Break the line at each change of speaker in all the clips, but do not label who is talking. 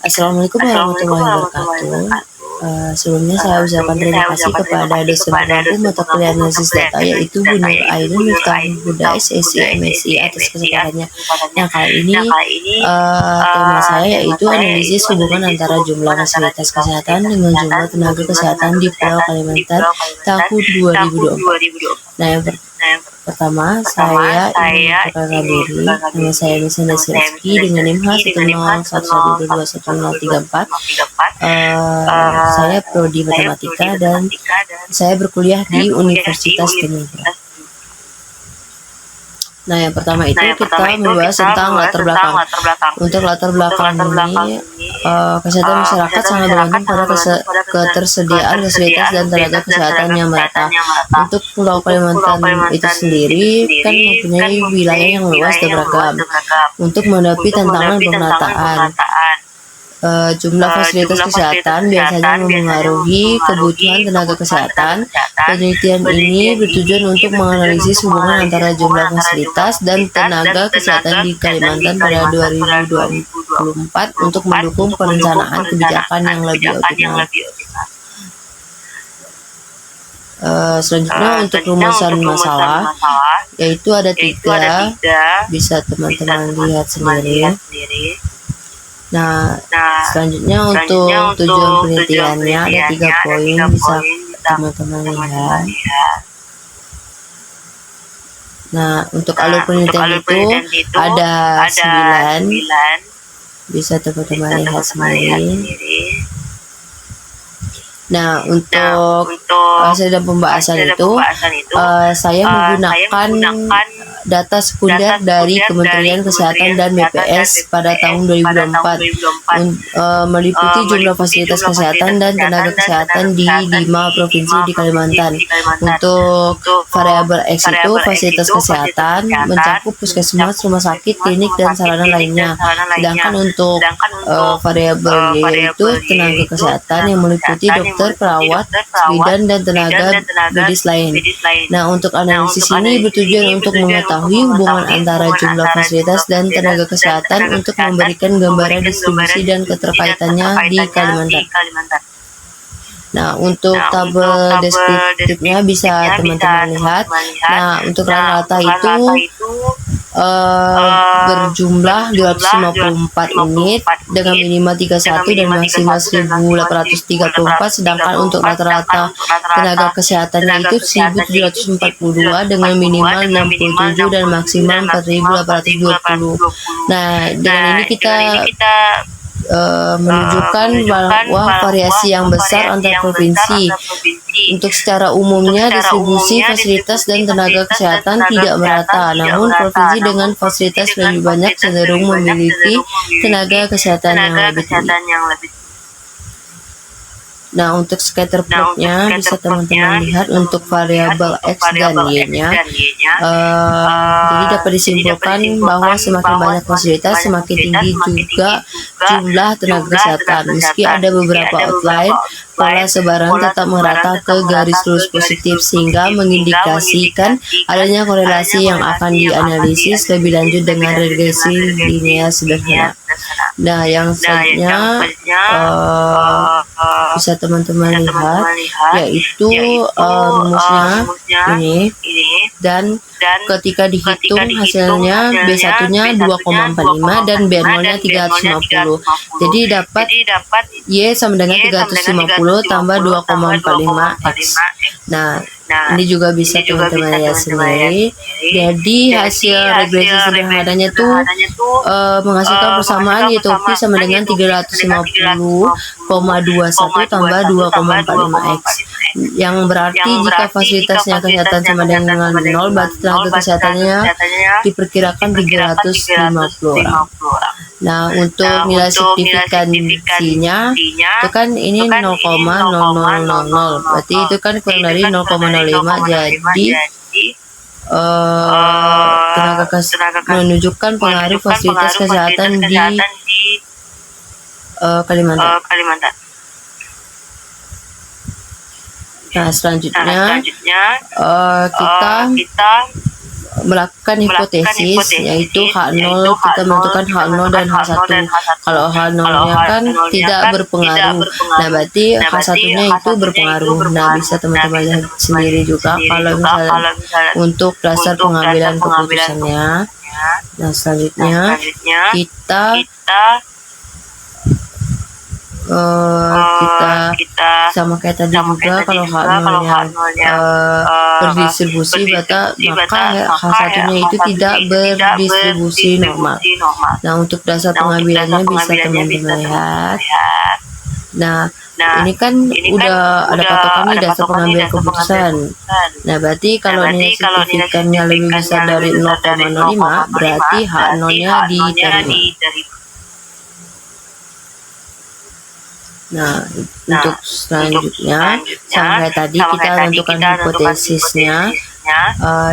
Assalamualaikum warahmatullahi wabarakatuh. Sebelumnya saya ucapkan terima kasih kepada dosen pengampu mata kuliah analisis data yaitu Bu Nur Ainun Miftahul Huda SSI MSI atas kesempatannya. Yang kali ini tema saya yaitu analisis hubungan antara jumlah fasilitas kesehatan dengan jumlah tenaga kesehatan di Pulau Kalimantan tahun 2024. Nah, yang pertama, saya ingin memperkenalkan diri. Nama saya Nisa Rizky dengan NIM H101121034. Saya prodi matematika dan saya berkuliah di Universitas Ternate. Nah, yang pertama itu kita membahas tentang latar belakang. Untuk latar belakang ini, kesehatan masyarakat sangat bergantung pada ketersediaan fasilitas dan tenaga kesehatan yang merata. Untuk Pulau Kalimantan itu sendiri kan mempunyai wilayah yang luas dan beragam. Untuk menghadapi tantangan pemenataan, jumlah fasilitas kesehatan biasanya memengaruhi kebutuhan tenaga kesehatan. Penelitian ini bertujuan untuk menganalisis hubungan antara jumlah fasilitas dan tenaga kesehatan di Kalimantan pada 2024 untuk mendukung perencanaan kebijakan yang lebih optimal. Selanjutnya untuk rumusan masalah, yaitu ada 3, bisa teman-teman lihat sendiri. Nah, selanjutnya untuk tujuan penelitiannya ada 3 poin, bisa teman-teman lihat. Nah, untuk alur penelitian itu ada 9, bisa teman-teman lihat sendiri. Nah, untuk hasil dan pembahasan itu, saya menggunakan data sekunder dari Kementerian Kesehatan dan BPS pada tahun 2024 meliputi jumlah fasilitas kesehatan dan tenaga kesehatan di 5 provinsi di Kalimantan. Untuk variabel X itu fasilitas kesehatan mencakup puskesmas, rumah sakit, klinik, dan sarana lainnya. Sedangkan untuk variabel Y itu tenaga kesehatan yang meliputi dokter, perawat, bidan, dan tenaga medis lain. Nah, untuk analisis ini bertujuan untuk mengetahui hubungan antara jumlah fasilitas dan tenaga kesehatan untuk memberikan gambaran distribusi dan keterkaitannya di Kalimantan. Nah, untuk tabel deskriptifnya bisa teman-teman lihat. Nah, untuk rata-rata itu berjumlah 254 unit dengan minimal 31 dan maksimal 1834, sedangkan untuk rata-rata tenaga kesehatannya itu 1742 dengan minimal 67 dan maksimal 4820. Nah, dengan ini kita menunjukkan bahwa variasi yang besar antar provinsi. Untuk secara umumnya distribusi fasilitas dan tenaga kesehatan tidak merata, namun provinsi dengan fasilitas lebih banyak cenderung memiliki tenaga kesehatan yang lebih tinggi. Nah, untuk scatter plotnya bisa teman-teman lihat untuk variabel X dan Y-nya. Jadi dapat disimpulkan bahwa semakin banyak fasilitas, semakin tinggi juga jumlah tenaga kesehatan. Meski ada beberapa outlier, pola sebaran tetap merata ke garis lurus positif, sehingga mengindikasikan adanya korelasi yang akan dianalisis lebih lanjut dengan regresi linear sederhana. Nah, yang selanjutnya bisa teman-teman lihat, yaitu rumusnya ini, dan ketika dihitung hasilnya B1-nya 2,45 dan B0-nya 350. Jadi dapat Y sama dengan 350 tambah 2,45 X. Nah, ini juga bisa teman-teman lihat sendiri. Jadi hasil regresi sederhananya itu menghasilkan persamaan yaitu P sama dengan 350,21 tambah 2,45 X. Yang berarti jika fasilitasnya kesehatan sama dengan 0, berarti tenaga kesehatannya diperkirakan 350 orang. Nah, untuk nilai signifikansinya itu kan ini 0,0000, berarti itu kan kurang dari 0,05. Jadi tenaga kesehatan menunjukkan pengaruh fasilitas kesehatan di Kalimantan. Nah, selanjutnya kita melakukan hipotesis, yaitu H0 kita menentukan H0 dan H1. Kalau H0-nya kan tidak berpengaruh, nah berarti H1-nya itu berpengaruh. Nah, bisa teman-teman lihat sendiri juga kalau misalnya untuk dasar pengambilan keputusannya. Nah, selanjutnya kita sama kayak tadi juga, kalau H0-nya berdistribusi maka H1-nya itu tidak berdistribusi normal. Nah, untuk dasar pengambilannya bisa teman-teman lihat. Nah, ini kan udah ada patokannya dasar pengambilan keputusan. Nah, berarti kalau nilai signifikannya lebih besar dari 0,05 berarti H0-nya diterima. Nah, untuk selanjutnya sama kayak tadi kita tentukan hipotesisnya,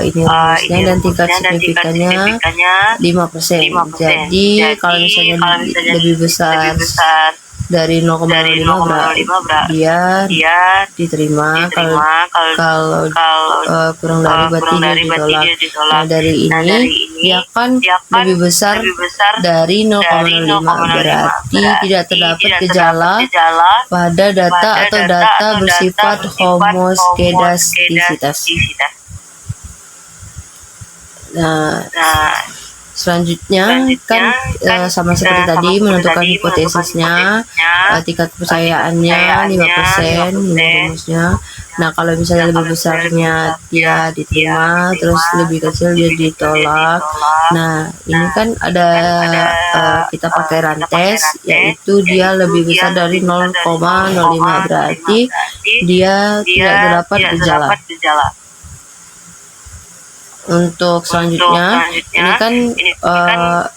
ini rumusnya, dan tingkat signifikannya 5%. Jadi kalau misalnya lebih besar dari 0,05 berarti dia diterima, kalau kurang dari berarti dia ditolak. Nah, dari ini dia kan lebih besar dari 0,05 berarti tidak terdapat gejala pada data atau data bersifat homoskedastisitas. Nah, selanjutnya kan sama seperti tadi, menentukan hipotesisnya, tingkat kepercayaannya 5%, ini rumusnya. Nah, kalau misalnya lebih besarnya dia diterima, terus lebih kecil dia ditolak. Nah, ini kan ada kita pakai rantes, yaitu dia lebih besar dari 0,05 berarti dia tidak terdapat gejala. Untuk selanjutnya ini kan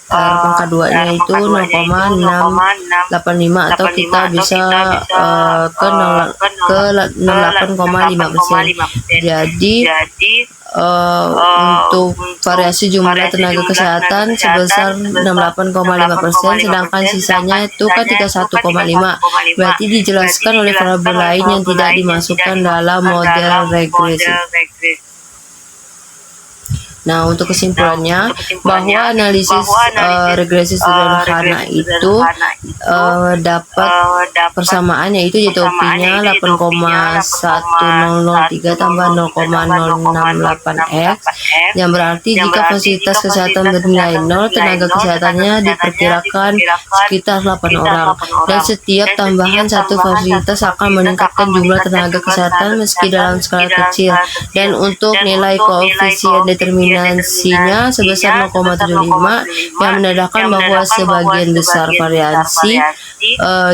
angka 2-nya itu 0,685 atau kita bisa ke 68,5%. Jadi untuk variasi jumlah tenaga kesehatan sebesar 68,5%, sedangkan sisanya itu kan 31,5%. Berarti dijelaskan oleh variabel lain yang tidak dimasukkan dalam model regresi. Nah, untuk kesimpulannya bahwa analisis regresi sederhana itu dapat persamaan, yaitu JTOP-nya 8,1003 tambah 0,068X, yang berarti jika fasilitas kesehatan bernilai 0, tenaga kesehatannya diperkirakan sekitar 8 orang, dan setiap tambahan satu fasilitas akan meningkatkan jumlah tenaga kesehatan meski dalam skala kecil. Dan untuk nilai koefisien determinansinya sebesar 0,75 yang menandakan bahwa sebagian besar variasi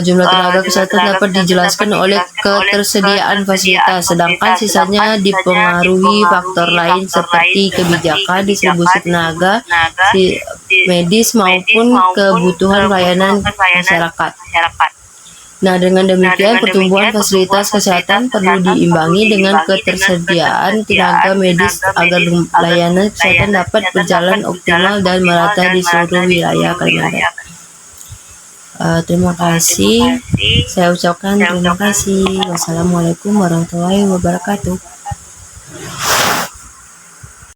jumlah tenaga kesehatan dapat dijelaskan oleh ketersediaan fasilitas, sedangkan sisanya dipengaruhi faktor lain seperti kebijakan distribusi tenaga medis maupun kebutuhan pelayanan masyarakat. Nah, dengan demikian pertumbuhan fasilitas kesehatan perlu diimbangi dengan ketersediaan tenaga medis agar layanan kesehatan dapat berjalan optimal dan merata di seluruh wilayah Kalimantan. Terima kasih. Saya ucapkan terima kasih. Wassalamualaikum warahmatullahi wabarakatuh.